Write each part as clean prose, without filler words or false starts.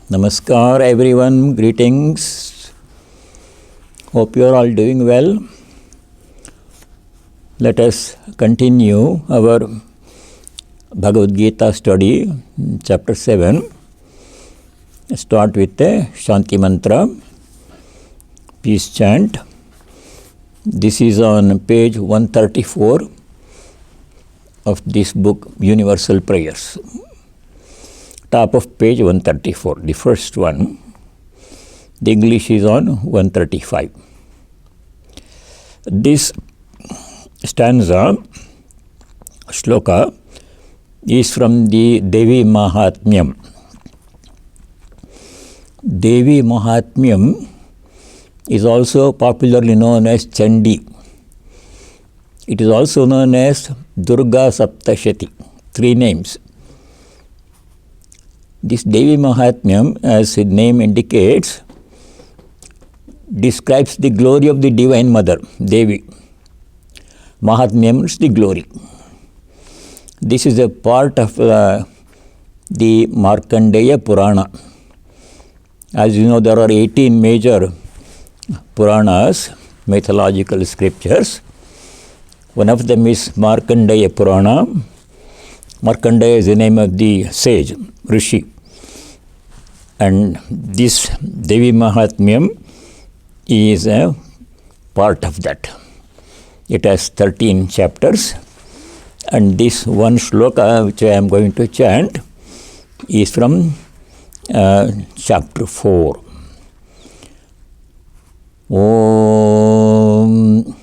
Namaskar everyone, greetings. Hope you are all doing well. Let us continue our Bhagavad Gita study, chapter 7. Start with the Shanti Mantra, peace chant. This is on page 134 of this book, Universal Prayers. Top of page 134, the first one. The English is on 135. This stanza, shloka, is from the Devi Mahatmyam. Devi Mahatmyam is also popularly known as Chandi. It is also known as Durga Saptashati, 3 names. This Devi Mahatmyam, as its name indicates, describes the glory of the Divine Mother, Devi. Mahatmyam is the glory. This is a part of the Markandeya Purana. As you know, there are 18 major Puranas, mythological scriptures. One of them is Markandeya Purana. Markandeya is the name of the sage, Rishi. And this Devi Mahatmyam is a part of that. It has 13 chapters. And this one shloka which I am going to chant is from chapter 4. Om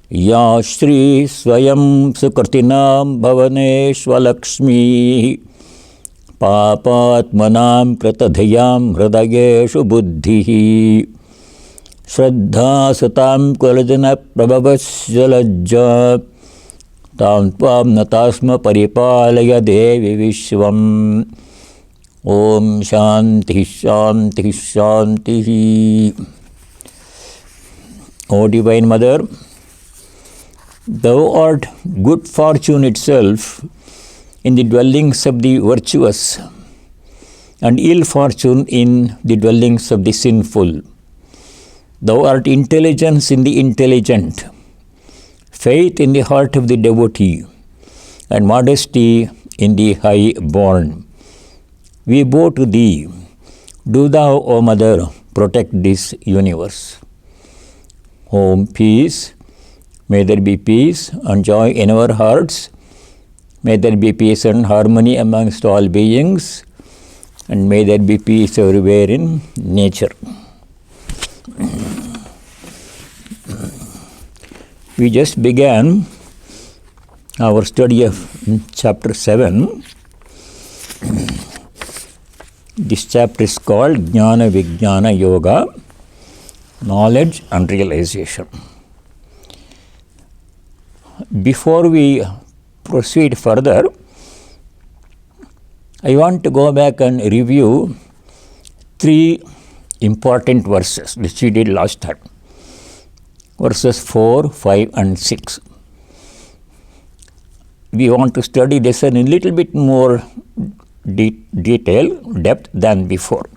Ya Shri Swayam Sukritinam Bhavaneshwalakshmi Papatmanam Kratadhyam Hridageshu Buddhihi Shraddha Satam Kulajana Prabhavasya Tam Tvam Natasma Paripalaya Devi Vishwam Om Shanti Shanti Shanti. O Divine Mother, Thou art good fortune itself in the dwellings of the virtuous and ill fortune in the dwellings of the sinful. Thou art intelligence in the intelligent, faith in the heart of the devotee, and modesty in the high-born. We bow to Thee. Do Thou, O Mother, protect this universe. Om peace. May there be peace and joy in our hearts. May there be peace and harmony amongst all beings. And may there be peace everywhere in nature. We just began our study of chapter 7. This chapter is called Jnana Vijnana Yoga, Knowledge and Realization. Before we proceed further, I want to go back and review 3 important verses which we did last time. Verses 4, 5 and 6. We want to study this in a little bit more depth than before.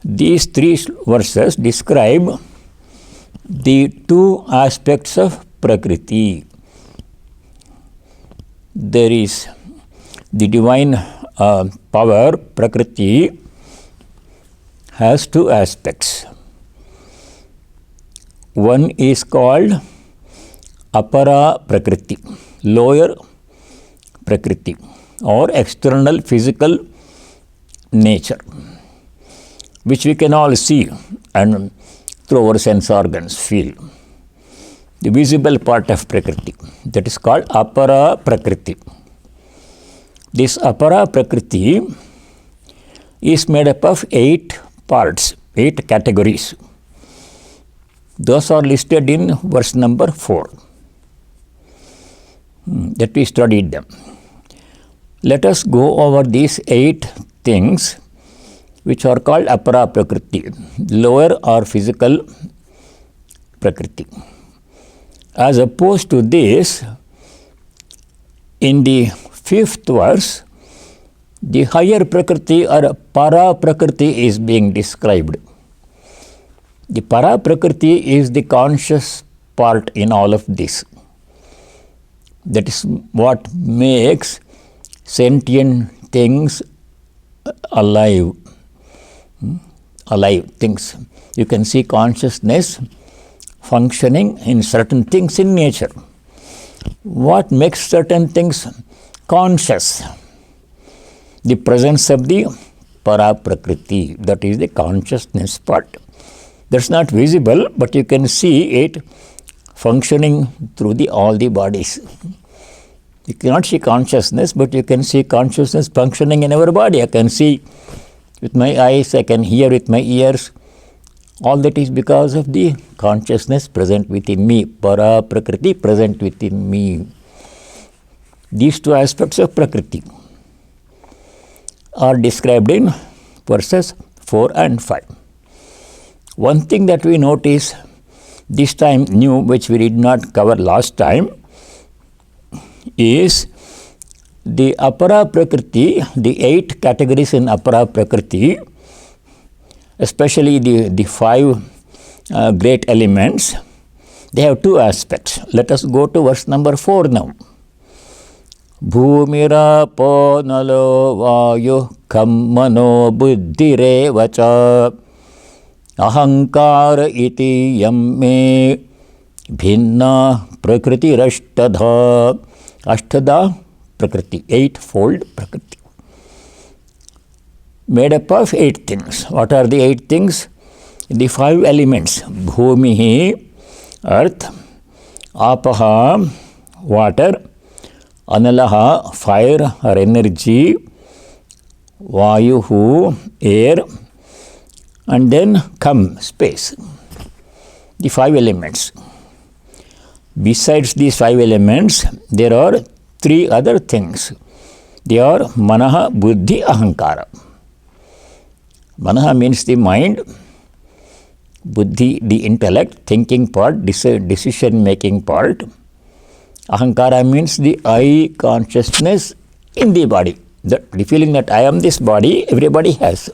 These 3 verses describe the 2 aspects of Prakriti. There is the divine power, Prakriti, has 2 aspects. One is called Apara Prakriti, lower Prakriti, or external physical nature, which we can all see and through our sense organs feel. The visible part of Prakriti, that is called Apara Prakriti. This Apara Prakriti is made up of 8 parts, 8 categories. Those are listed in verse number 4. That we studied them. Let us go over these 8 things which are called Apara Prakriti, lower or physical Prakriti. As opposed to this, in the fifth verse, the higher Prakriti or Para Prakriti is being described. The Para Prakriti is the conscious part in all of this. That is what makes sentient things alive. Alive things. You can see consciousness functioning in certain things in nature. What makes certain things conscious? The presence of the Para Prakriti, that is the consciousness part. That's not visible, but you can see it functioning through all the bodies. You cannot see consciousness, but you can see consciousness functioning in our body. I can see with my eyes, I can hear with my ears. All that is because of the consciousness present within me, Para Prakriti present within me. These two aspects of Prakriti are described in verses 4 and 5. One thing that we notice this time new, which we did not cover last time, is the Apara Prakriti, the 8 categories in Apara Prakriti, especially the 5 great elements. They have 2 aspects. Let us go to verse number 4 now. Bhumirapo nalo vayu kammano buddhireva cha ahankara iti yamme bhinna prakriti rashtadha. Ashtadha Prakriti, 8-fold Prakriti. Made up of 8 things. What are the 8 things? The 5 elements. Bhumihi, earth, apaha, water, analaha, fire or energy, vayuhu, air, and then kam, space. The 5 elements. Besides these 5 elements, there are 3 other things. They are manaha, buddhi, ahankara. Manaha means the mind, buddhi, the intellect, thinking part, decision making part. Ahankara means the I consciousness in the body. The feeling that I am this body, everybody has.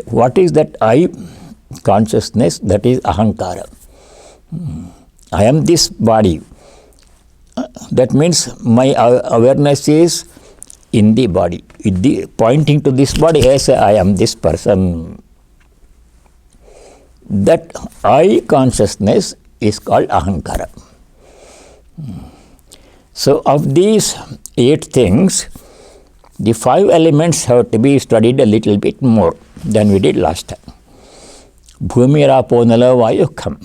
What is that I consciousness? That is ahankara. I am this body. That means my awareness is in the body, pointing to this body as I am this person. That I consciousness is called ahankara. So of these 8 things, the 5 elements have to be studied a little bit more than we did last time. Bhumi, Rapo, Nala, Vayu, Kham.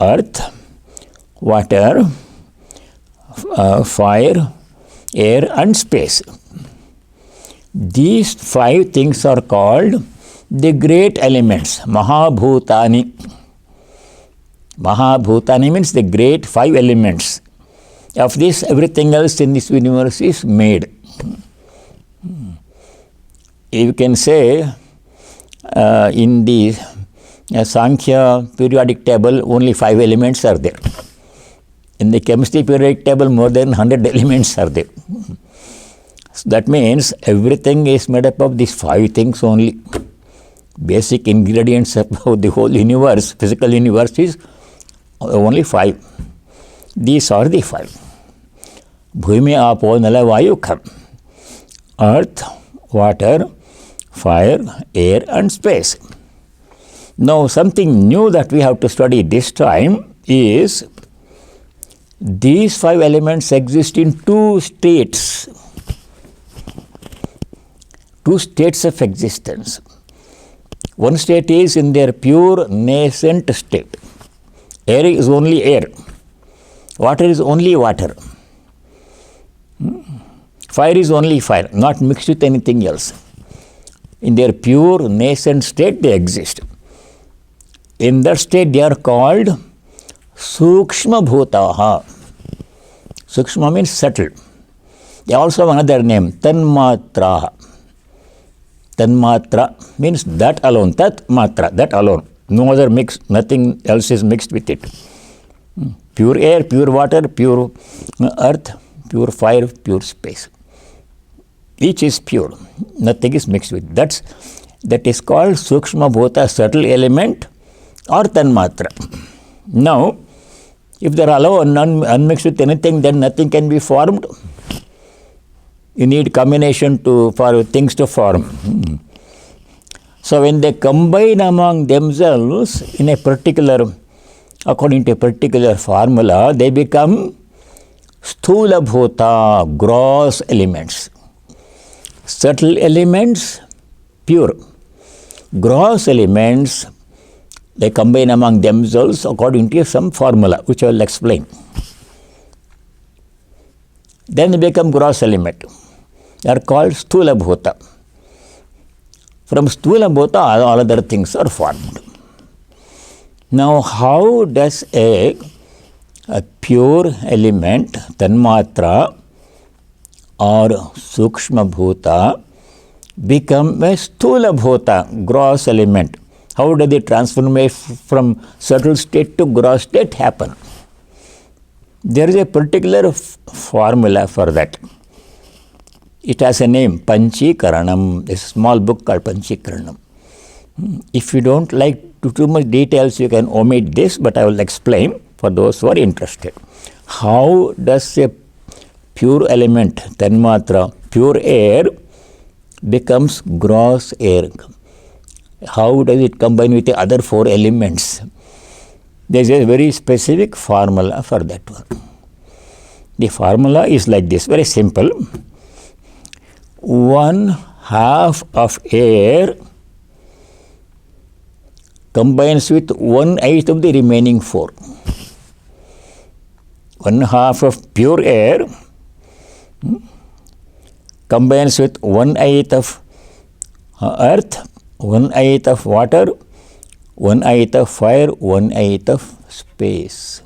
Earth, water, fire, air and space. These 5 things are called the great elements, Mahabhutani. Mahabhutani means the great 5 elements. Of this, everything else in this universe is made. You can say in the Sankhya periodic table, only 5 elements are there. In the chemistry periodic table, more than 100 elements are there. So that means everything is made up of these 5 things only. Basic ingredients of the whole universe, physical universe, is only 5. These are the 5. Bhumi, Apo, Nala, Vayu, Kham. Earth, water, fire, air and space. Now something new that we have to study this time is these 5 elements exist in 2 states. 2 states of existence. One state is in their pure nascent state. Air is only air. Water is only water. Fire is only fire, not mixed with anything else. In their pure nascent state, they exist. In that state, they are called Sukshma Bhutaha. Sukshma means subtle. They also have another name, Tanmatra. Tanmatra means that alone, Tat Matra, that alone. No other mix, nothing else is mixed with it. Pure air, pure water, pure earth, pure fire, pure space. Each is pure, nothing is mixed with. That is called Sukshma Bhuta, subtle element or Tanmatra. Now, if they are alone, unmixed with anything, then nothing can be formed. You need combination for things to form. So when they combine among themselves in a particular, according to a particular formula, they become Sthula Bhuta, gross elements. Subtle elements, pure. Gross elements, they combine among themselves according to some formula, which I will explain. Then they become gross element. They are called Sthula Bhuta. From Sthula Bhuta, all other things are formed. Now, how does a pure element, Tanmatra or Sukshma Bhuta, become a Sthula Bhuta, gross element? How does the transformation from subtle state to gross state happen? There is a particular formula for that. It has a name, Panchikaranam. A small book called Panchikaranam. If you don't like too much details, you can omit this, but I will explain for those who are interested. How does a pure element, Tanmatra, pure air, becomes gross air? How does it combine with the other four elements? There is a very specific formula for that one. The formula is like this, very simple. 1/2 of air combines with 1/8 of the remaining 4. 1/2 of pure air combines with 1/8 of earth, 1/8 of water, 1/8 of fire, 1/8 of space.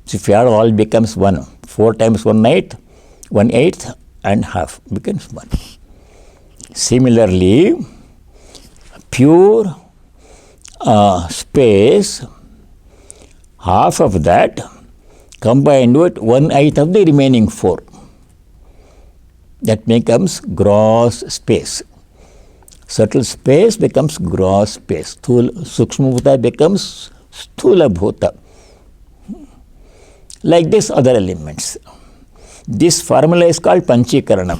So if you add all becomes 1. 4 times 1/8, 1/8 and half becomes 1. Similarly, pure space, half of that combined with 1/8 of the remaining 4. That becomes gross space. Subtle space becomes gross space. Sukshma Bhuta becomes Sthula Bhuta. Like this, other elements. This formula is called Panchikaranam.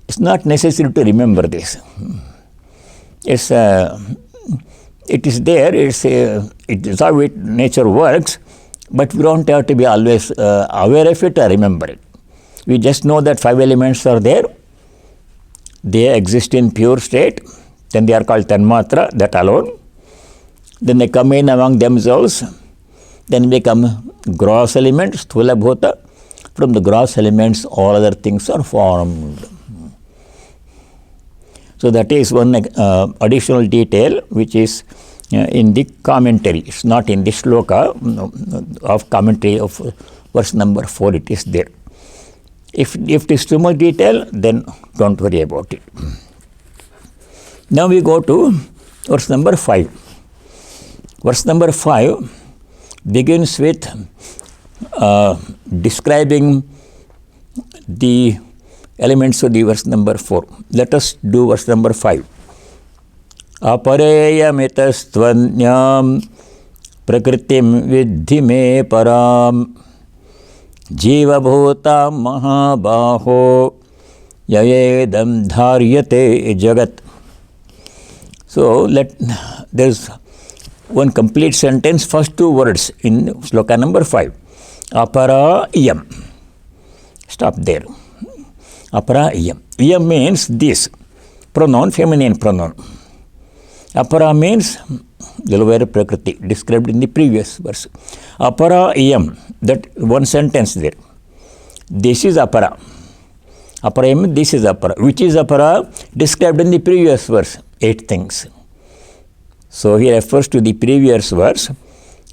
It's not necessary to remember this. It is there. It is how nature works, but we don't have to be always aware of it or remember it. We just know that 5 elements are there. They exist in pure state. Then they are called Tanmatra, that alone. Then they come in among themselves. Then become gross elements, Sthula Bhuta. From the gross elements, all other things are formed. So that is one additional detail which is in the commentary. It's not in the shloka of commentary of verse number 4. It is there. If it is too much detail, then don't worry about it. Now we go to verse number 5. Verse number 5 begins with describing the elements of the verse number 4. Let us do verse number 5. Apareyamitastvanyam prakritim vidhi me param Jiva bhutam mahabaho yayedam dharyate jagat. So there is one complete sentence, first 2 words in sloka number 5. Apara iyam. Stop there. Apara iyam. Iyam means this. Pronoun, feminine pronoun. Apara means the lower prakriti, described in the previous verse. Apara iyam, that one sentence there. This is apara. Apara iyam, this is apara. Which is apara? Described in the previous verse. 8 things. So he refers to the previous verse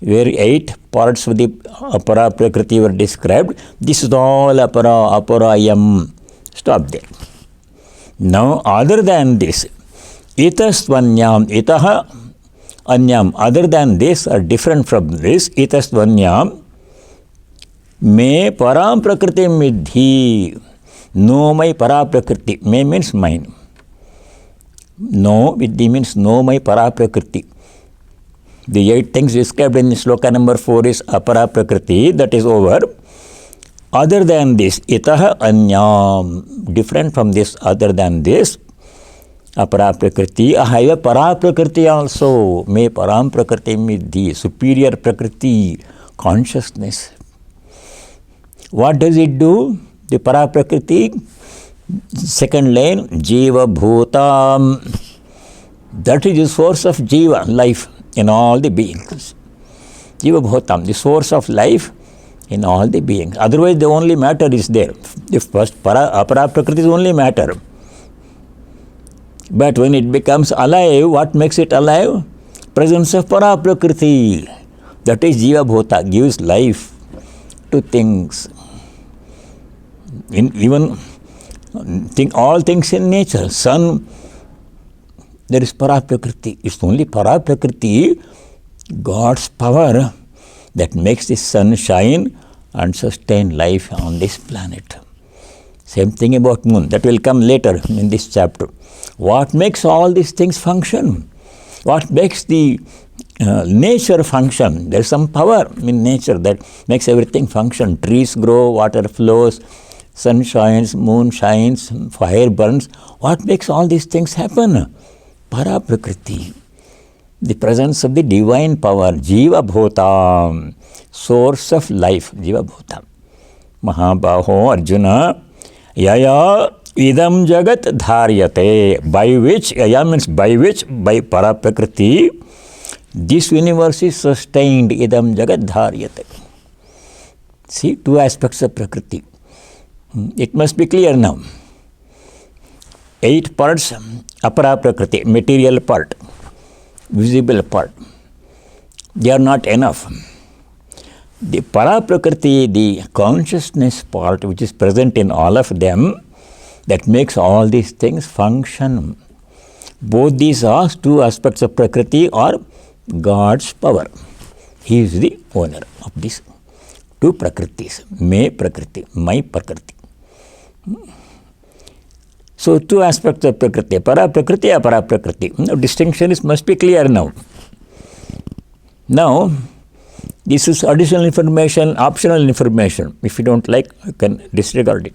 where 8 parts of the apara prakriti were described. This is all apara, apara iyam. Stop there. Now, other than this, itastvanyam, itaha anyam, other than this or different from this, itastvanyam, Me param prakritim vidhi. Know my para prakriti. Me means mine. No, vidhi means know my para prakriti. The 8 things described in sloka number 4 is apara prakriti, that is over. Other than this, itaha anyam, different from this, other than this, apara prakriti, I have a para prakriti also. Me param prakriti vidhi, superior prakriti, consciousness. What does it do? The para prakriti, second line, jiva bhutam. That is the source of jiva, life in all the beings. Jiva bhutam, the source of life in all the beings. Otherwise, the only matter is there. The first apara prakriti is only matter. But when it becomes alive, what makes it alive? Presence of para prakriti. That is jiva bhuta, gives life to things. All things in nature. Sun, there is para prakriti. It's only para prakriti, God's power, that makes the sun shine and sustain life on this planet. Same thing about moon. That will come later in this chapter. What makes all these things function? What makes the nature function? There is some power in nature that makes everything function. Trees grow, water flows, sun shines, moon shines, fire burns. What makes all these things happen? Para prakriti, the presence of the divine power, jiva bhutam, source of life, jiva bhutam. Mahabaho Arjuna, yaya idam jagat dharyate, by which, yaya means by which, by para prakriti, this universe is sustained, idam jagat dharyate. See, 2 aspects of prakriti. It must be clear now. 8 parts, apara prakriti, material part, visible part. They are not enough. The para prakriti, the consciousness part which is present in all of them, that makes all these things function. Both these 2 aspects of prakriti are God's power. He is the owner of these 2 prakritis, me prakriti, my prakriti. So 2 aspects of prakriti, para prakriti, apara prakriti. Now distinction must be clear now. Now, this is additional information, optional information. If you don't like, you can disregard it.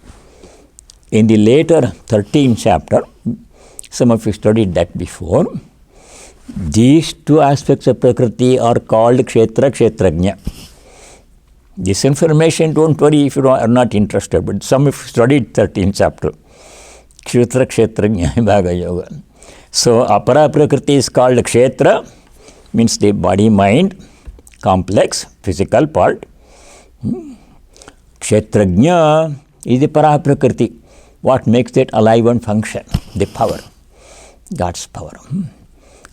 In the later 13th chapter, some of you studied that before, these 2 aspects of prakriti are called kshetra, kshetrajna. This information, don't worry if you are not interested, but some of you studied 13th chapter. Kshetra, kshetrajna, bhaga yoga. So, apara prakriti is called kshetra, means the body, mind, complex, physical part. Kshetrajna is the para prakriti. What makes it alive and function? The power, God's power.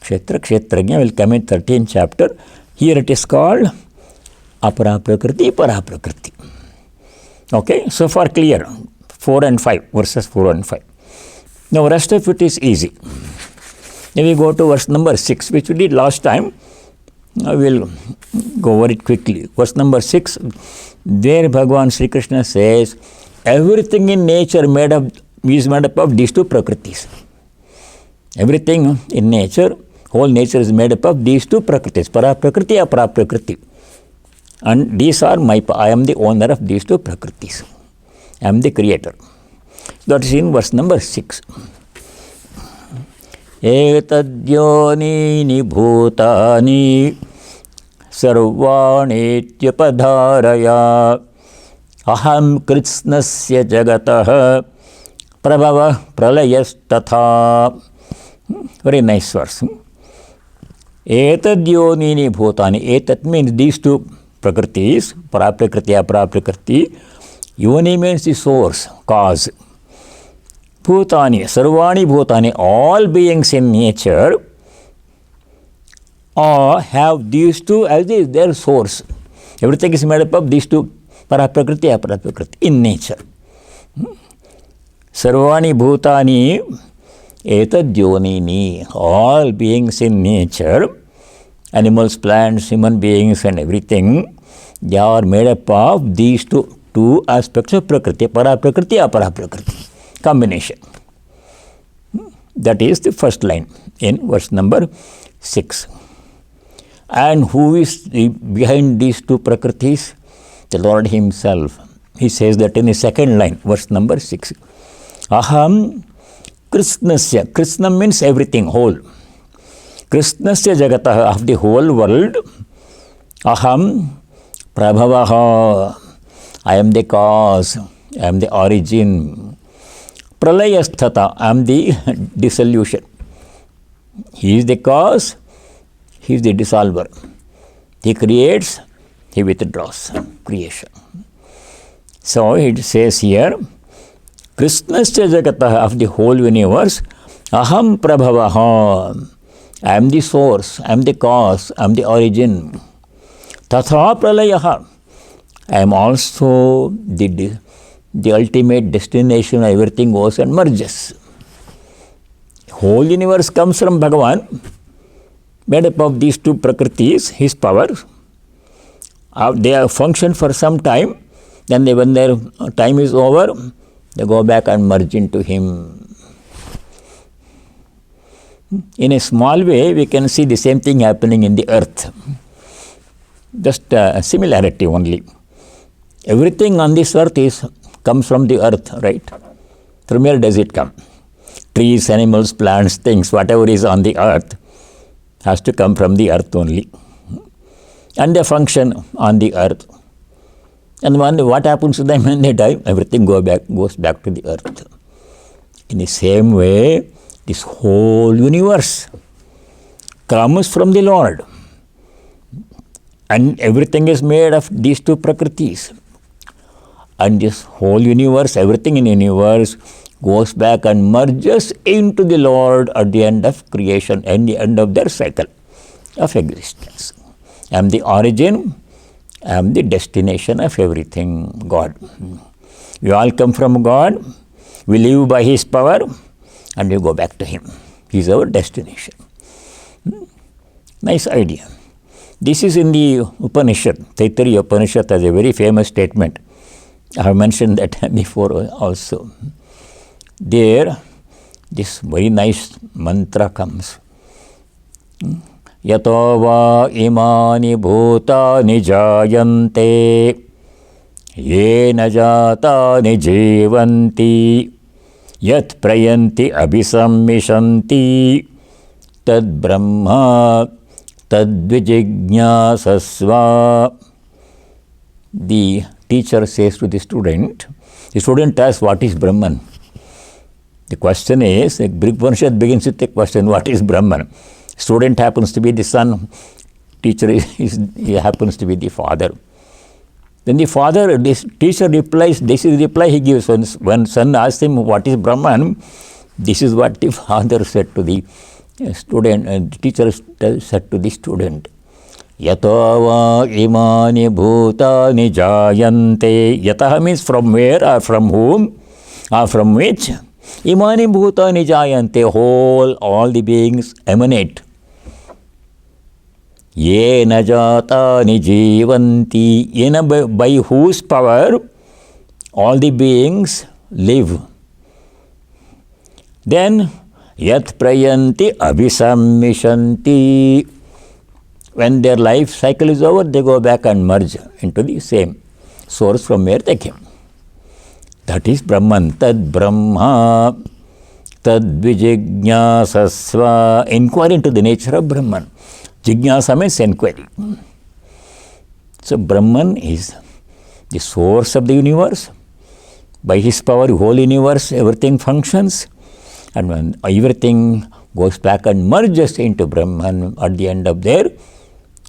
Kshetra, kshetrajna will come in 13th chapter. Here it is called apara prakriti, para prakriti. Okay, so far clear. 4 and 5, verses 4 and 5. Now rest of it is easy. Then we go to verse number 6, which we did last time. I will go over it quickly. Verse number 6, there Bhagavan Sri Krishna says, everything in nature is made up of these 2 prakritis. Everything in nature, whole nature is made up of these 2 prakritis, para prakriti, apara prakriti. And these are I am the owner of these 2 prakritis. I am the creator. That is in verse number 6. Etadyonini bhutani sarvanityapadharaya aham kritsnasya jagatah prabhava pralayastatha. Very nice verse. Etadyonini bhutani. Etat means these 2 prakritis, para prakriti, apara prakriti. Yoni means the source, cause. Bhutani, sarvani bhutani, all beings in nature have these 2 as their source. Everything is made up of these 2, para prakriti, apara prakriti, in nature. Sarvani bhutani etadyonini, all beings in nature, animals, plants, human beings and everything, They are made up of these two aspects of Prakriti, Para Prakriti, Apara Prakriti, combination. That is the first line in verse number 6. And who is behind these two Prakritis? The Lord Himself. He says that in the second line, verse number 6. Aham Krishnasya. Krishna means everything, whole. Krishnasya Jagatah, of the whole world. Aham Prabhavaha. I am the cause, I am the origin. Pralayasthata, I am the dissolution. He is the cause, He is the dissolver. He creates, He withdraws creation. So it says here, Krishnasya Jagatah, of the whole universe, Aham Prabhavaha. I am the source, I am the cause, I am the origin. Tatha Pralayaha. I am also the ultimate destination. Everything goes and merges. Whole universe comes from Bhagavan, made up of these two Prakritis, His power. They have functioned for some time. Then when their time is over, they go back and merge into Him. In a small way, we can see the same thing happening in the earth. Just a similarity only. Everything on this earth comes from the earth, right? From where does it come? Trees, animals, plants, things, whatever is on the earth has to come from the earth only. And they function on the earth. And what happens to them when they die? Everything goes back to the earth. In the same way, this whole universe comes from the Lord. And everything is made of these two Prakritis. And this whole universe, everything in the universe goes back and merges into the Lord at the end of creation, and the end of their cycle of existence. I am the origin, I am the destination of everything, God. We all come from God, we live by His power, and we go back to Him. He is our destination. Nice idea. This is in the Upanishad. Taittiriya Upanishad has a very famous statement. I have mentioned that before also. There, this very nice mantra comes. Yato va imani bhutani jayante yena jatani jivanti yat prayanti abhisammishanti tad brahma tad vijijñāsasva. The teacher says to the student asks, what is Brahman? The question is, the Upanishad begins with the question, what is Brahman? Student happens to be the son, teacher he happens to be the father. Then the father, this teacher replies, this is the reply he gives. When son asks him, what is Brahman? This is what the father said to the student, and the teacher said to the student. Yato va imani bhutani jayante. Yataha means from where or from whom or from which? Imani bhutani jayante. All the beings emanate. Yena jatani jivanti. Yena by whose power all the beings live. Then yat prayanti abhisammishanti. When their life cycle is over, they go back and merge into the same source from where they came. That is Brahman. Tad Brahma, tad vijijñāsasva. Inquiry into the nature of Brahman. Jijñāsa means inquiry. So Brahman is the source of the universe. By His power, the whole universe, everything functions. And when everything goes back and merges into Brahman at the end of their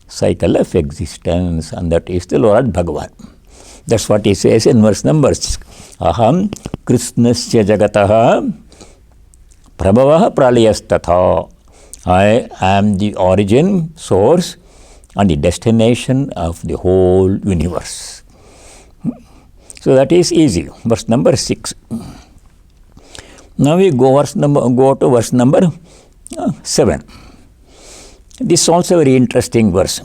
cycle of existence, and that is the Lord Bhagavan. That's what he says in verse number 6. Aham Krishnasya Jagataha Prabhavaha Pralayasthatha. I am the origin, source, and the destination of the whole universe. So that is easy. Verse number 6. Now we go to verse number 7. This is also a very interesting verse.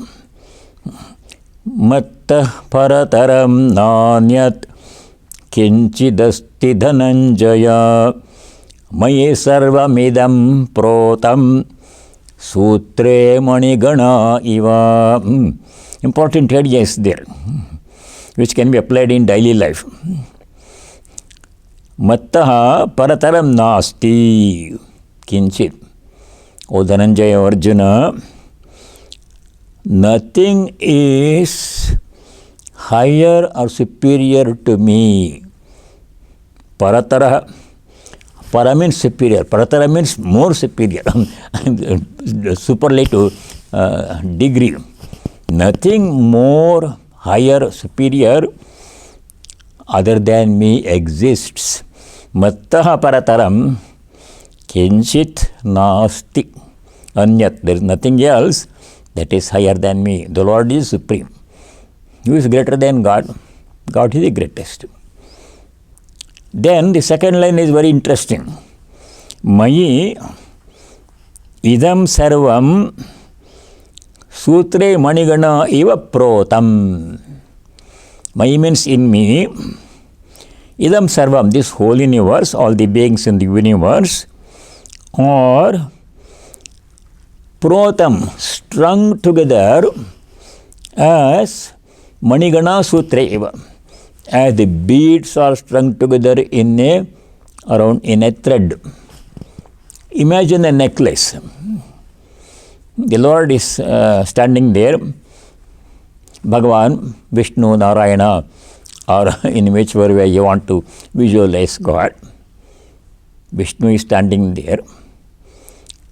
Mattah parataram nanyat kinchidasti dhananjaya maye sarvamidam protam sutre manigana iva. Important idea is there, which can be applied in daily life. Mattaha parataram nasti kinchit. O Dhananjaya Arjuna, nothing is higher or superior to me. Paratara. Para means superior. Paratara means more superior. Superlative degree. Nothing more higher, superior other than me exists. Mattaha parataram kinchit nasti. Anyat. There is nothing else that is higher than me. The Lord is supreme. Who is greater than God? God is the greatest. Then the second line is very interesting. Mayi idam sarvam sutre manigana eva protam. Mayi means in me. Idam sarvam, this whole universe, all the beings in the universe, are protam, strung together as manigana sutra eva. As the beads are strung together in a thread. Imagine a necklace. The Lord is standing there. Bhagavan, Vishnu, Narayana, or in whichever way you want to visualize God. Vishnu is standing there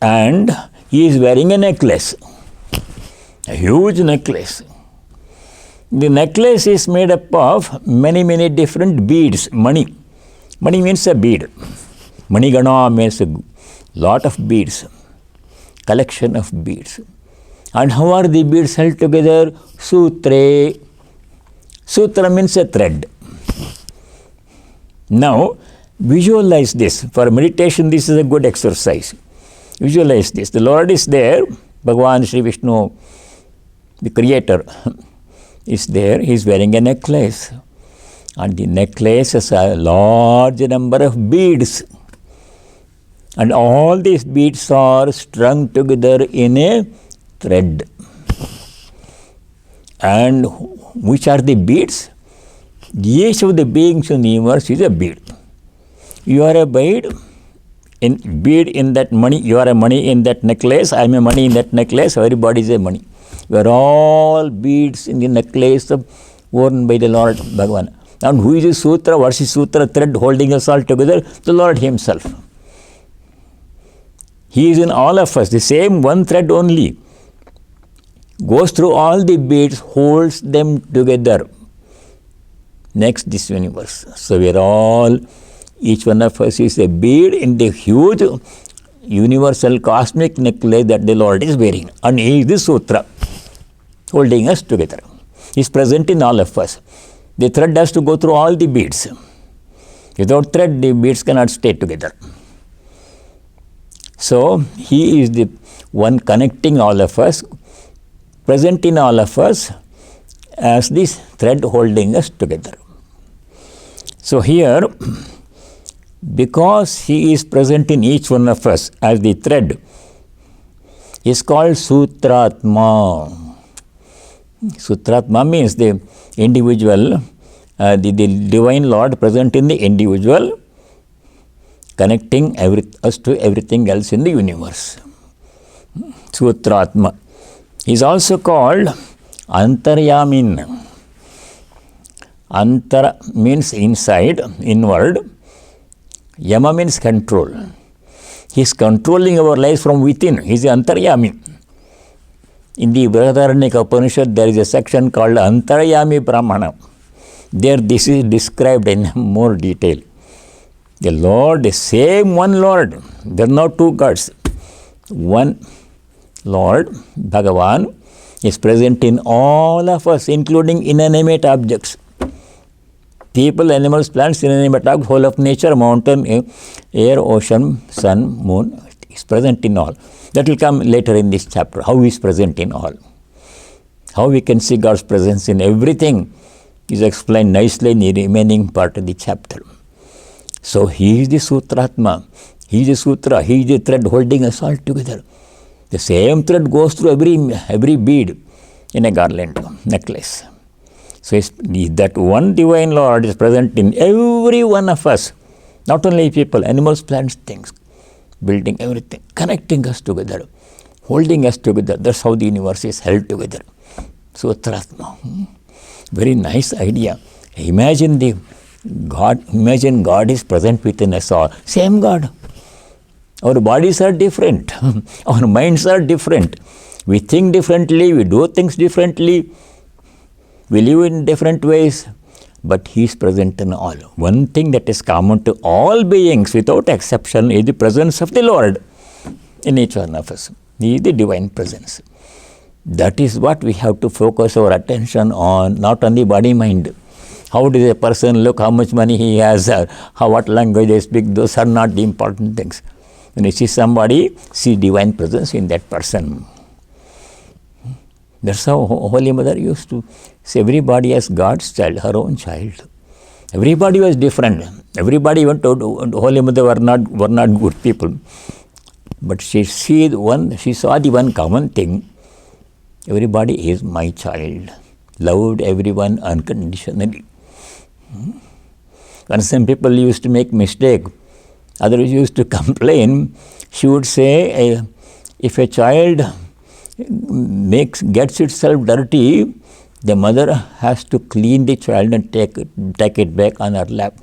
and he is wearing a necklace, a huge necklace. The necklace is made up of many different beads. Mani. Mani means a bead. Manigana means a lot of beads, collection of beads. And how are the beads held together? Sutre. Sutra means a thread. Now, visualize this. For meditation, this is a good exercise. Visualize this. The Lord is there. Bhagavan Sri Vishnu, the Creator, is there. He is wearing a necklace. And the necklace has a large number of beads. And all these beads are strung together in a thread. And which are the beads? Each of the beings in the universe is a bead. You are a bead in that money. You are a money in that necklace. I am a money in that necklace. Everybody is a money. We are all beads in the necklace worn by the Lord Bhagavan. And who is the sutra? What is the sutra thread holding us all together? The Lord Himself. He is in all of us. The same one thread only goes through all the beads, holds them together, makes this universe. So we are all, each one of us is a bead in the huge universal cosmic necklace that the Lord is wearing. And He is the sutra holding us together. He is present in all of us. The thread has to go through all the beads. Without thread, the beads cannot stay together. So He is the one connecting all of us, present in all of us as this thread holding us together. So here, because He is present in each one of us as the thread, is called Sutratma. Sutratma means the individual, the Divine Lord present in the individual, connecting us to everything else in the universe. Sutratma. He is also called Antaryamin. Antara means inside, inward. Yama means control. He is controlling our lives from within. He is the Antaryami. In the Brihadaranyaka Upanishad, there is a section called Antaryami Brahmana. There this is described in more detail. The Lord, the same one Lord. There are not two gods. One Lord, Bhagavan, is present in all of us, including inanimate objects. People, animals, plants, inanimate objects, whole of nature, mountain, air, ocean, sun, moon, is present in all. That will come later in this chapter, how He is present in all. How we can see God's presence in everything is explained nicely in the remaining part of the chapter. So He is the Sutratma, He is the Sutra, He is the thread holding us all together. The same thread goes through every bead in a garland, necklace. So that one divine Lord is present in every one of us, not only people, animals, plants, things, building everything, connecting us together, holding us together. That's how the universe is held together. Sutratma. Very nice idea. Imagine God is present within us all. Same God. Our bodies are different. Our minds are different. We think differently. We do things differently. We live in different ways. But He is present in all. One thing that is common to all beings without exception is the presence of the Lord in each one of us. He is the divine presence. That is what we have to focus our attention on, not on the body-mind. How does a person look, how much money he has, what language they speak, those are not the important things. When you see somebody, see divine presence in that person. That's how Holy Mother used to say everybody as God's child, her own child. Everybody was different. Everybody went to Holy Mother were not good people. But she saw the one common thing. Everybody is my child. Loved everyone unconditionally. When some people used to make mistake, others used to complain, she would say, if a child gets itself dirty, the mother has to clean the child and take it back on her lap.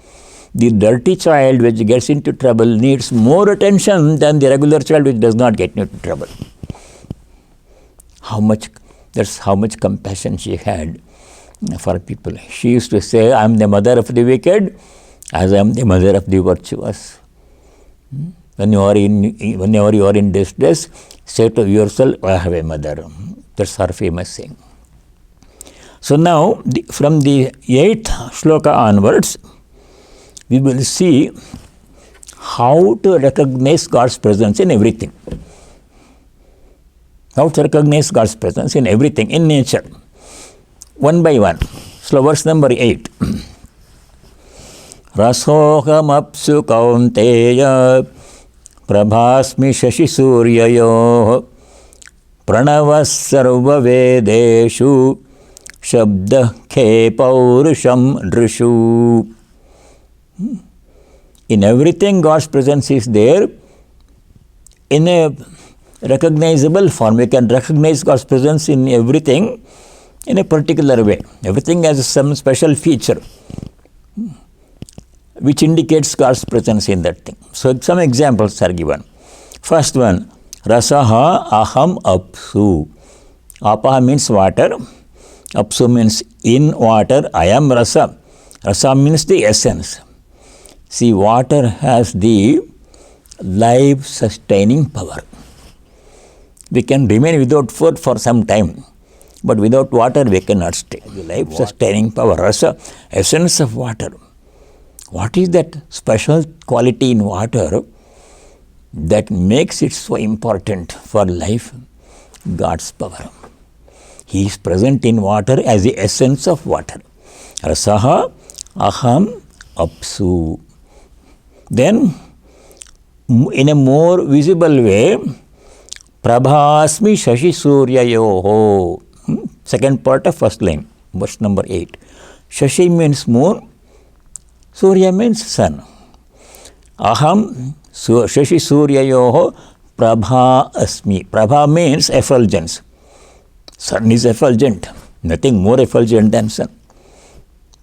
The dirty child which gets into trouble needs more attention than the regular child which does not get into trouble. That's how much compassion she had for people. She used to say, I am the mother of the wicked as I am the mother of the virtuous. Whenever you are in distress, say to yourself, I have a mother. That's her famous saying. So now, from the 8th shloka onwards, we will see how to recognize God's presence in everything. How to recognize God's presence in everything, in nature. One by one. So verse number 8. Rasoham apsu kaunteya prabhasmi shashi suryayo pranavas sarva vedeshu shabda khe paurusham drishu. In everything God's presence is there in a recognizable form. We can recognize God's presence in everything in a particular way. Everything has some special feature which indicates God's presence in that thing. So some examples are given. First one, rasaha aham apsu. Apaha means water. Apsu means in water. I am rasa. Rasa means the essence. See, water has the life-sustaining power. We can remain without food for some time, but without water we cannot stay. The life-sustaining power, rasa, essence of water. What is that special quality in water that makes it so important for life? God's power. He is present in water as the essence of water. Rasaha aham apsu. Then, in a more visible way, prabhasmi shashi suryayoho. Second part of first line, verse number 8. Shashi means moon, Surya means sun. Aham shashi suryayoho prabha asmi. Prabha means effulgence. Sun is effulgent. Nothing more effulgent than sun.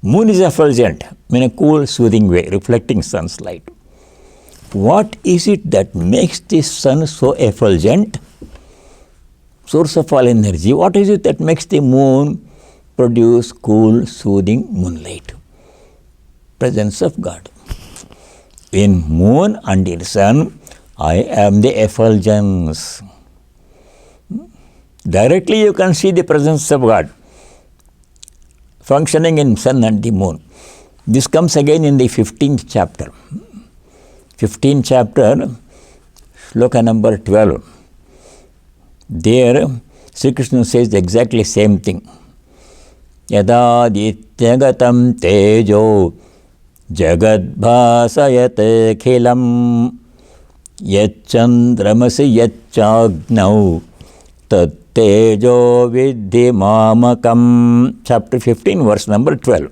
Moon is effulgent in a cool, soothing way, reflecting sun's light. What is it that makes the sun so effulgent? Source of all energy. What is it that makes the moon produce cool, soothing moonlight? Presence of God. In moon and in sun, I am the effulgence. Directly you can see the presence of God functioning in sun and the moon. This comes again in the 15th chapter. 15th chapter, shloka number 12. There, Sri Krishna says exactly same thing. Yadadithyagatam tejo jagadbhasayate khilam yachandramasi yacchagnau tattejo vidhi mamakam. Chapter 15, verse number 12.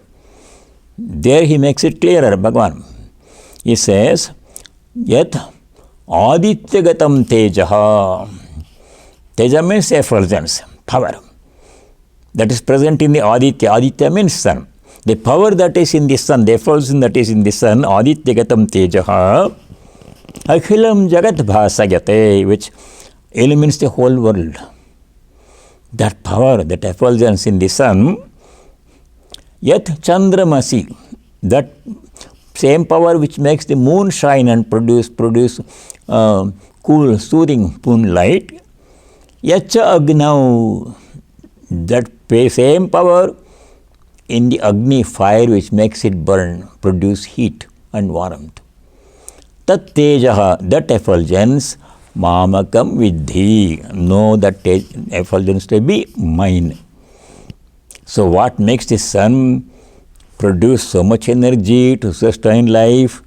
There he makes it clearer, Bhagavan. He says, Yat adityagatam tejaha. Teja means effulgence, power. That is present in the Aditya. Aditya means sun. The power that is in the sun, the effulgence that is in the sun, adityagatam tejaha, akhilam jagat bhasayate, which illumines the whole world. That power, that effulgence in the sun, yat chandramasi, that same power which makes the moon shine and produce cool, soothing moonlight, yacha agnau, that same power in the Agni fire which makes it burn, produce heat and warmth. Tat tejaha, that effulgence, mamakam vidhi, know that effulgence to be mine. So what makes the sun produce so much energy to sustain life?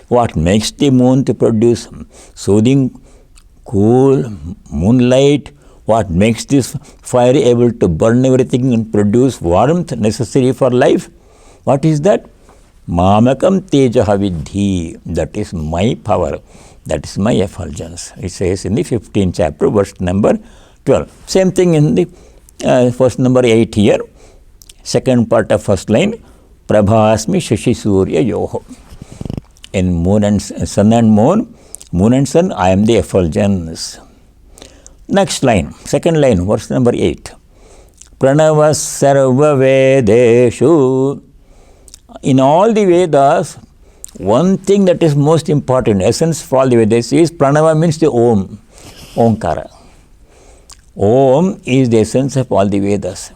What makes the moon to produce soothing, cool moonlight? What makes this fire able to burn everything and produce warmth necessary for life? What is that? Mamakam tejaha vidhi. That is my power. That is my effulgence. It says in the 15th chapter, verse number 12. Same thing in the verse number 8 here. Second part of first line. Prabhasmi shashi surya yoho. In moon and sun and moon and sun, I am the effulgence. Next line, second line, verse number 8. Pranava sarva vedeshu. In all the Vedas, one thing that is most important, essence for all the Vedas is Pranava means the Om, Omkara. Om is the essence of all the Vedas.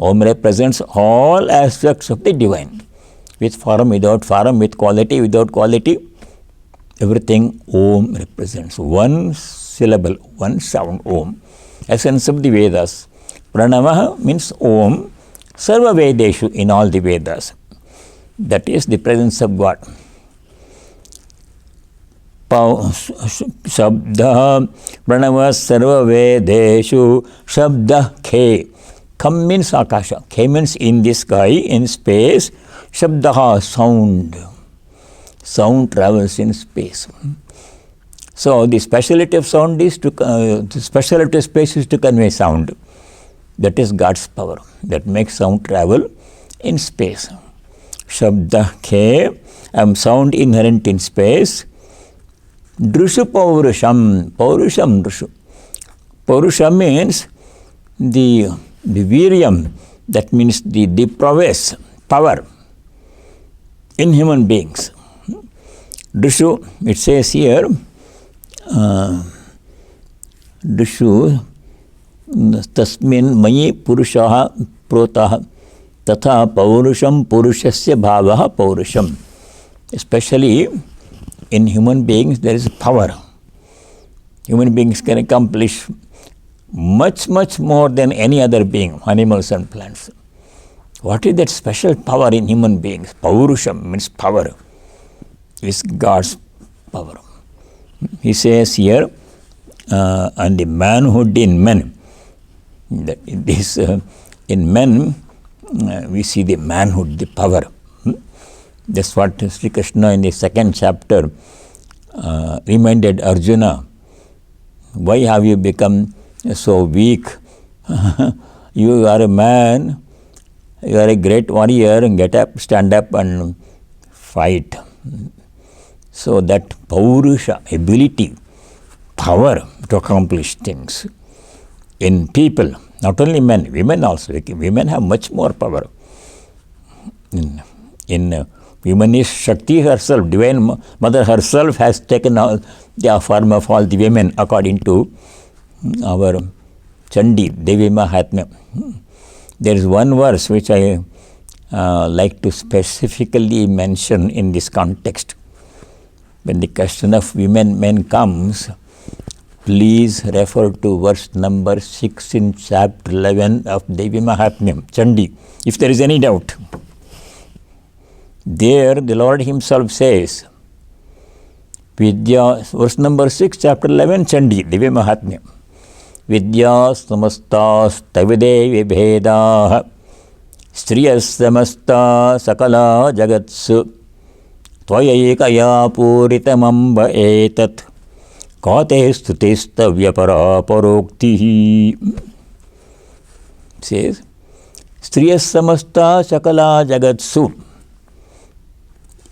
Om represents all aspects of the divine, with form, without form, with quality, without quality. Everything Om represents. One syllable, one sound, Om. Essence of the Vedas. Pranava means Om. Sarva Vedeshu, in all the Vedas. That is the presence of God. Shabda Pranava Sarva Vedeshu Shabda Khe. Kham means Akasha. Khe means in the sky, in space. Shabdaha, sound. Sound travels in space. So the speciality of sound is the speciality of space is to convey sound. That is God's power that makes sound travel in space. Shabda Khe, sound inherent in space. Drushu Paurusham, Paurusham Drushu. Paurusham means the viryam, that means the prowess, power in human beings. Drushu, it says here, Drushu tasmin mayi purushaha protaha tatha paurusham purushasya bhavaha paurusham. Especially in human beings there is power. Human beings can accomplish much more than any other being, animals and plants. What is that special power in human beings? Paurusham means power. Is God's power. He says here, and the manhood in men. That this in men we see the manhood, the power. That's what Sri Krishna in the second chapter reminded Arjuna. Why have you become so weak? You are a man, you are a great warrior, get up, stand up and fight. So that Paurusha, ability, power to accomplish things in people, not only men, women also. Women have much more power. In women is Shakti herself, Divine Mother herself has taken the form of all the women according to our Chandi, Devi Mahatmya. There is one verse which I like to specifically mention in this context. When the question of women, men comes, please refer to verse number 6 in chapter 11 of Devi Mahatmyam, Chandi, if there is any doubt. There the Lord himself says, Vidya, verse number 6, chapter 11, Chandi, Devi Mahatmyam. Vidya samastas tavidevi bhedah striyas samasta sakala jagatsu tvayekaya puritamamba etat kate stutistavya paroktihi. Says, striyas samasta sakala jagatsu.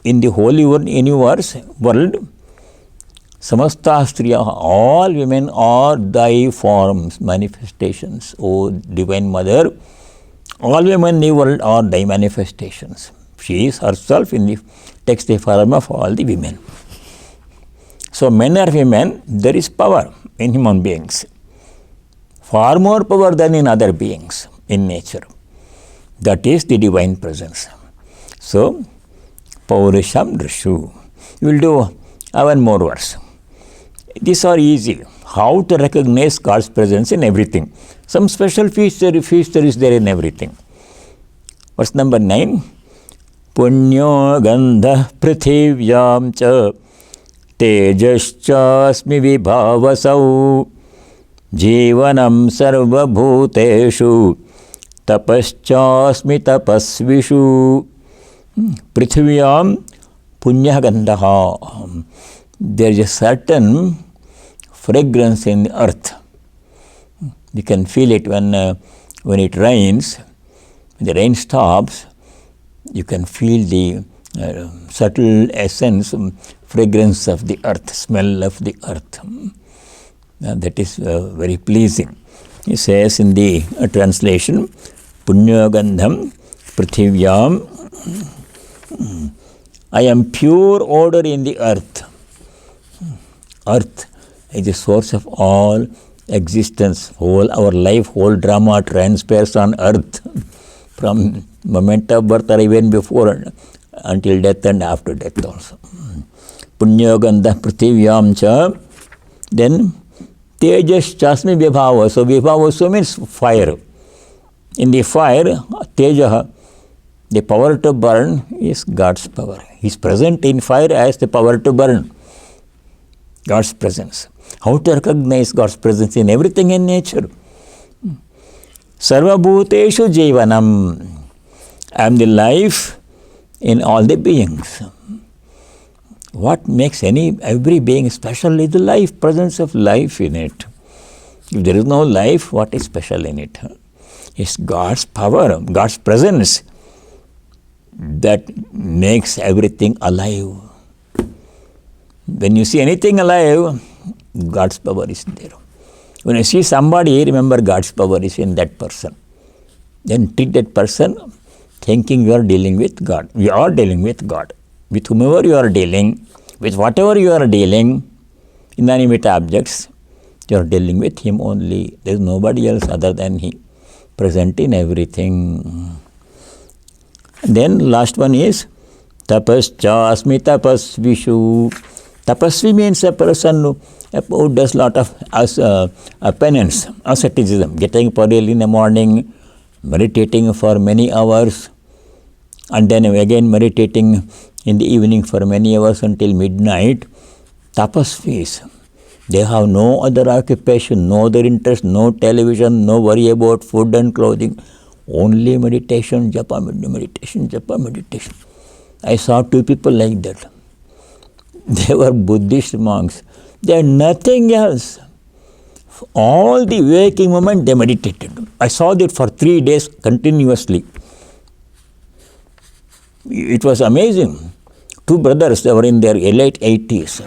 In the holy universe, world, samasta striya, all women are thy forms, manifestations. O Divine Mother, all women in the world are thy manifestations. She is herself in the takes the form of all the women. So men or women, there is power in human beings. Far more power than in other beings in nature. That is the divine presence. So, Paurisham Drishu. You will do one more verse. These are easy. How to recognize God's presence in everything. Some special feature is there in everything. Verse number 9. Punyo gandha prithivyam cha tejaschasmi vibhavasau jivanam sarva bhuteshu tapaschasmi tapasvishu. Prithivyam punya gandha. There is a certain fragrance in the earth. You can feel it when it rains. When the rain stops, you can feel the subtle essence, fragrance of the earth, smell of the earth. That is very pleasing. He says in the translation, Punya Gandham Prithivyam. I am pure odor in the earth. Earth is the source of all existence. Whole our life, whole drama transpires on earth. From moment of birth or even before until death and after death also. Punyogandha prithivyam cha. Then tejas chasmi vibhava. So vibhava so means fire. In the fire, tejaha, the power to burn is God's power. He is present in fire as the power to burn. God's presence. How to recognize God's presence in everything in nature? Sarva bhuteshu jivanam. I am the life in all the beings. What makes every being special is the life, presence of life in it. If there is no life, what is special in it? It's God's power, God's presence that makes everything alive. When you see anything alive, God's power is there. When you see somebody, remember God's power is in that person. Then treat that person thinking you are dealing with God. We are dealing with God. With whomever you are dealing, with whatever you are dealing, inanimate objects, you are dealing with Him only. There is nobody else other than He, present in everything. And then last one is tapaschasmi tapasvishu. Tapasvi means a person who does lot of penance, asceticism, getting up early in the morning, meditating for many hours, and then again meditating in the evening for many hours until midnight. Tapasvis, they have no other occupation, no other interest, no television, no worry about food and clothing, only meditation, japa, meditation, japa, meditation. I saw two people like that. They were Buddhist monks. They had nothing else. All the waking moment they meditated. I saw that for 3 days continuously. It was amazing. Two brothers, they were in their late 80s.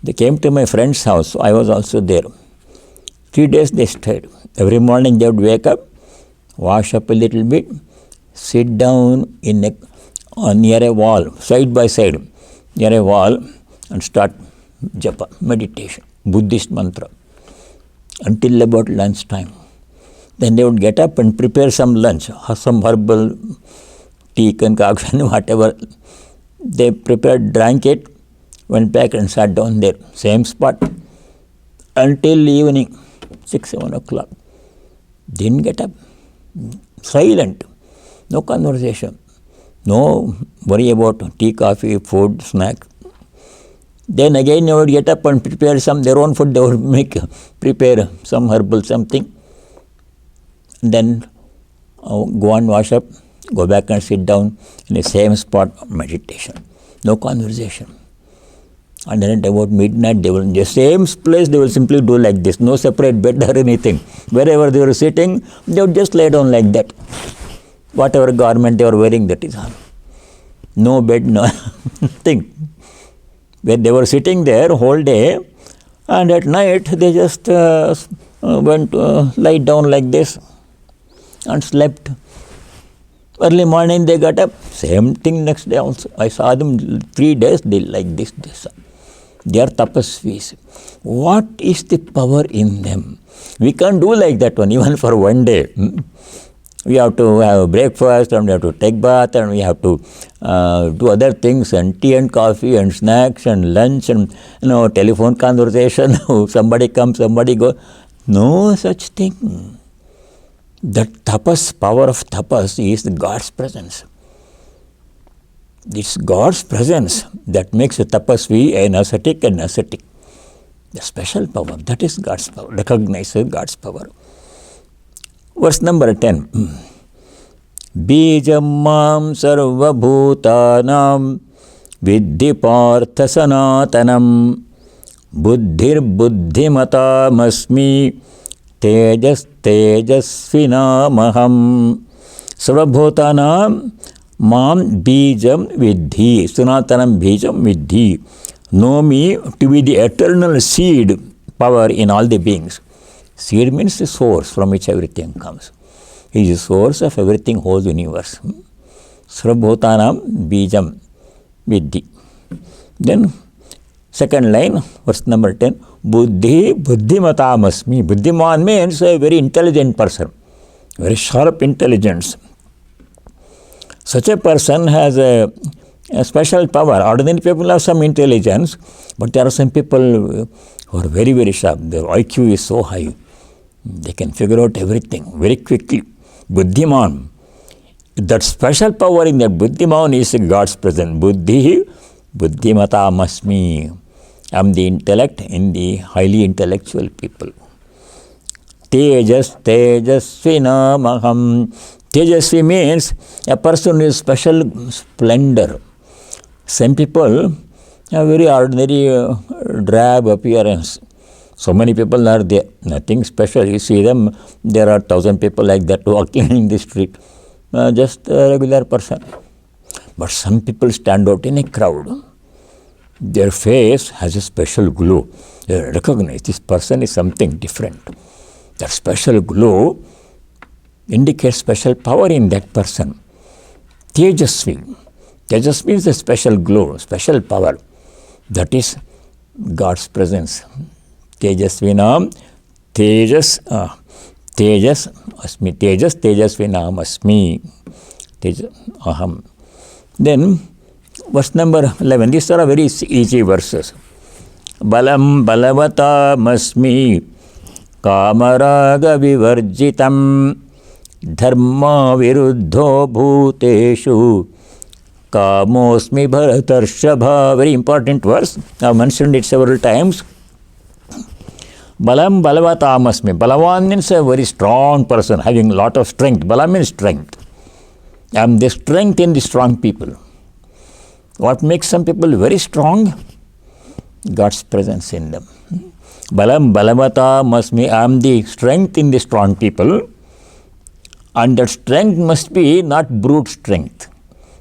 They came to my friend's house. I was also there. 3 days they stayed. Every morning they would wake up, wash up a little bit, sit down near a wall, side by side, near a wall, and start japa, meditation, Buddhist mantra, until about lunchtime. Then they would get up and prepare some lunch, some herbal tea, concoction, whatever. They prepared, drank it, went back and sat down there, same spot. until evening, 6, 7 o'clock. Didn't get up. Silent. No conversation. No worry about tea, coffee, food, snack. Then again they would get up and prepare their own food. They would prepare some herbal something. Then go and wash up, go back and sit down in the same spot of meditation. No conversation. And then at about midnight, they will in the same place, they will simply do like this. No separate bed or anything. Wherever they were sitting, they would just lay down like that. Whatever garment they were wearing, that is on. No bed, no thing. When they were sitting there whole day, and at night they just went lie down like this and slept. Early morning they got up, same thing next day also. I saw them 3 days, they like this. They are tapasvis. What is the power in them? We can't do like that one, even for one day. We have to have breakfast, and we have to take bath, and we have to do other things, and tea and coffee and snacks and lunch and telephone conversation. Somebody comes, somebody goes. No such thing. That tapas, power of tapas is God's presence. It's God's presence that makes a tapasvi an ascetic and ascetic. The special power, that is God's power. Recognize God's power. Verse number 10. Bijam mam sarva bhutanam viddhi partha sanatanam buddhir buddhimatamasmi tejas tejasvinamaham sarvabhutanam mam bijam vidhi sanatanam bijam vidhi. Know me to be the eternal seed power in all the beings. Seed means the source from which everything comes. He is the source of everything, whole universe. Sarvabhutanam bijam vidhi. Then second line, verse number 10. Buddhi buddhimatamasmi. Buddhiman means a very intelligent person. Very sharp intelligence. Such a person has a special power. Ordinary people have some intelligence, but there are some people who are very, very sharp. Their IQ is so high. They can figure out everything very quickly. Buddhiman. That special power in that Buddhiman is God's presence. Buddhi buddhimatamasmi. I am the intellect in the highly intellectual people. Tejas tejasvinamaham. Tejasvi means a person with special splendor. Some people have very ordinary drab appearance. So many people are there, nothing special. You see them, there are 1,000 people like that walking in the street. Just a regular person. But some people stand out in a crowd. Their face has a special glow. They recognize this person is something different. That special glow indicates special power in that person. Tejasvi. Tejasvi is a special glow, special power. That is God's presence. Tejasvinam, tejas asmi. Tejas, tejasvinam asmi. Aham. Then, verse number 11. These are very easy verses. Balam balavata masmi kamaraga vivarjitam dharma viruddho bhuteshu kamosmi bharatarshabha. Very important verse. I have mentioned it several times. Balam balavatamasmi. Balavan means a very strong person, having a lot of strength. Bala means strength. I am the strength in the strong people. What makes some people very strong? God's presence in them. Balam balavatamasmi. I am the strength in the strong people. And that strength must be not brute strength.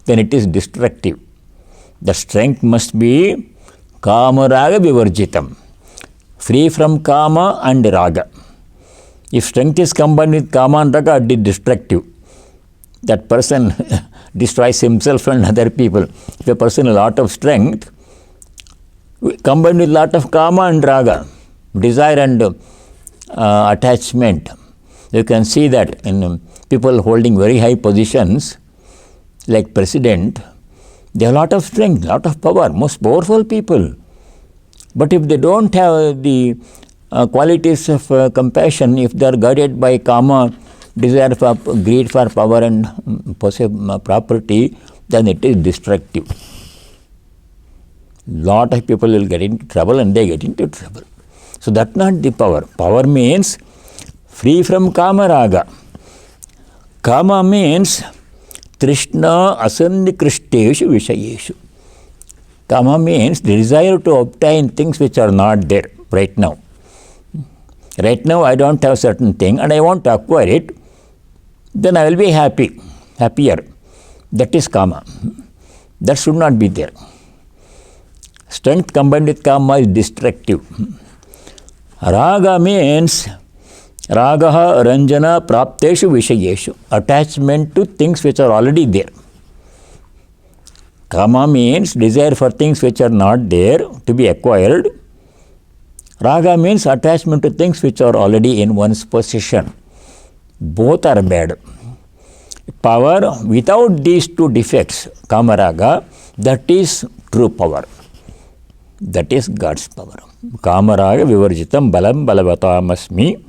Then it is destructive. The strength must be kamaraga vivarjitam. Free from kama and raga. If strength is combined with kama and raga, it is destructive. That person destroys himself and other people. If a person has a lot of strength, combined with a lot of kama and raga, desire and attachment, you can see that in people holding very high positions, like president, they have a lot of strength, a lot of power, most powerful people. But if they don't have the qualities of compassion, if they are guided by kama, desire for greed for power and possess property, then it is destructive. Lot of people will get into trouble and they get into trouble. So that's not the power. Power means free from kama raga. Kama means trishna asannikristeshu vishayeshu. Kama means the desire to obtain things which are not there right now. Right now I don't have certain thing and I want to acquire it, then I will be happier. That is kama. That should not be there. Strength combined with kama is destructive. Raga means ragaha ranjana prapteshu vishayeshu. Attachment to things which are already there. Kama means desire for things which are not there to be acquired. Raga means attachment to things which are already in one's possession. Both are bad. Power without these two defects, kama raga, that is true power. That is God's power. Kama raga vivarjitam balam balavatam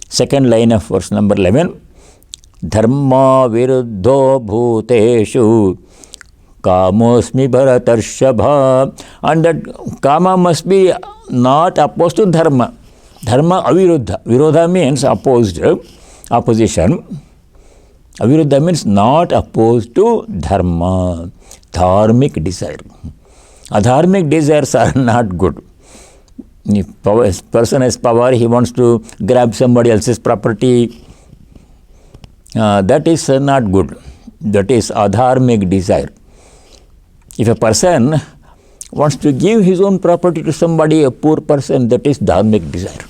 Second line of verse number 11. Dharma viruddho bhuteshu kamosmi bharatarshava. And that kama must be not opposed to dharma. Dharma aviruddha. Virodha means opposed, opposition. Aviruddha means not opposed to dharma, dharmic desire. Adharmic desires are not good. If a person has power, he wants to grab somebody else's property, that is not good. That is adharmic desire. If a person wants to give his own property to somebody, a poor person, that is dharmic desire.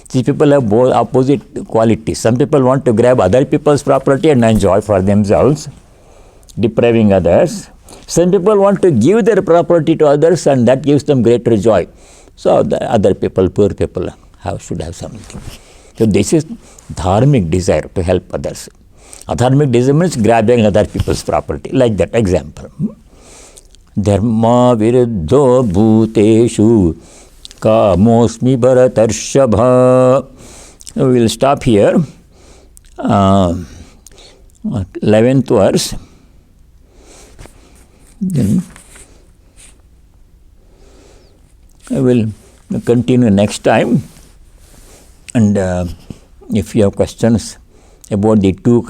See, people have both opposite qualities. Some people want to grab other people's property and enjoy for themselves, depriving others. Some people want to give their property to others and that gives them greater joy. So the other people, poor people, should have something. So this is dharmic desire, to help others. Adharmic desire means grabbing other people's property. Like that example. Dharma viruddho bhuteshu kamosmi bharatarshava. We will stop here. 11th verse. Then I will continue next time. And if you have questions about the two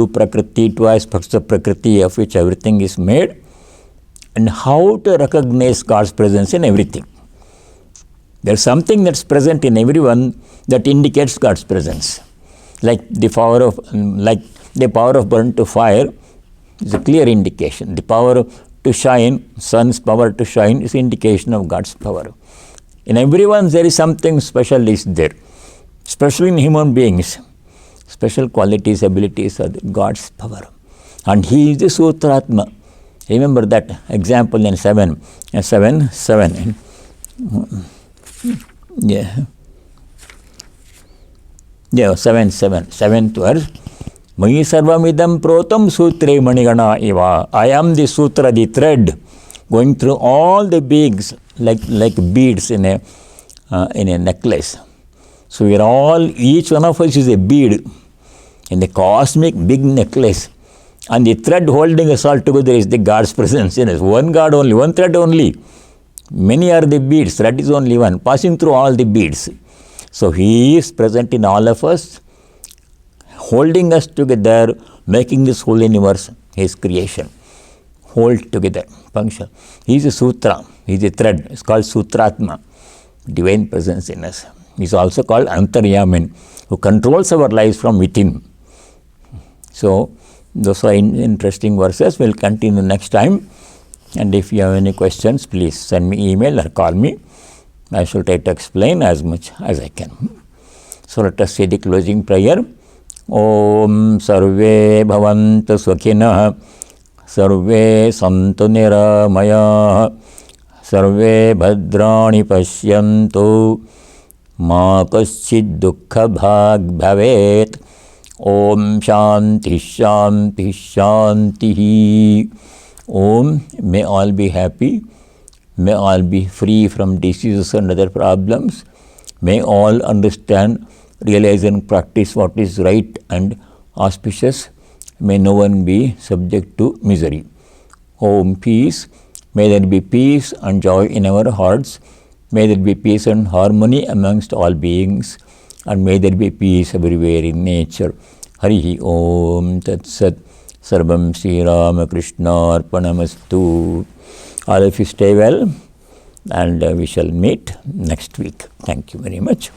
prakriti, two aspects of prakriti of which everything is made, and how to recognize God's presence in everything. There is something that's present in everyone that indicates God's presence. Like the power of burn to fire is a clear indication. The power to shine, sun's power to shine, is indication of God's power. In everyone there is something special is there. Especially in human beings, special qualities, abilities are God's power. And He is the Sutratma. Remember that example in 7. Yeah. 7th verse. Mayi sarvamidam protam sutre manigana iva. I am the sutra, the thread, going through all the beads like beads in a necklace. So we are all, each one of us is a bead in the cosmic big necklace. And the thread holding us all together is the God's presence in us. One God only, one thread only. Many are the beads, thread is only one, passing through all the beads. So He is present in all of us, holding us together, making this whole universe His creation. Hold together, function. He is a sutra, He is a thread. It's called Sutratma, divine presence in us. He is also called Antaryamin, who controls our lives from within. So, those are interesting verses. We'll continue next time. And if you have any questions, please send me email or call me. I shall try to explain as much as I can. So let us say the closing prayer. Om Sarve Bhavantu Sukhinah, Sarve Santu Niramaya, Sarve Bhadrani Pashyantu, Ma Kaschid Dukkha Bhag Bhavet. Om Shanti Shanti Shanti. Om, may all be happy, may all be free from diseases and other problems, May all understand, realize and practice what is right and auspicious. May no one be subject to misery. Om peace. May there be peace and joy in our hearts. May there be peace and harmony amongst all beings. And may there be peace everywhere in nature. Hari Om Tat Sat. Sarvam Sri Ramakrishna Arpanamastu. All of you stay well, and we shall meet next week. Thank you very much.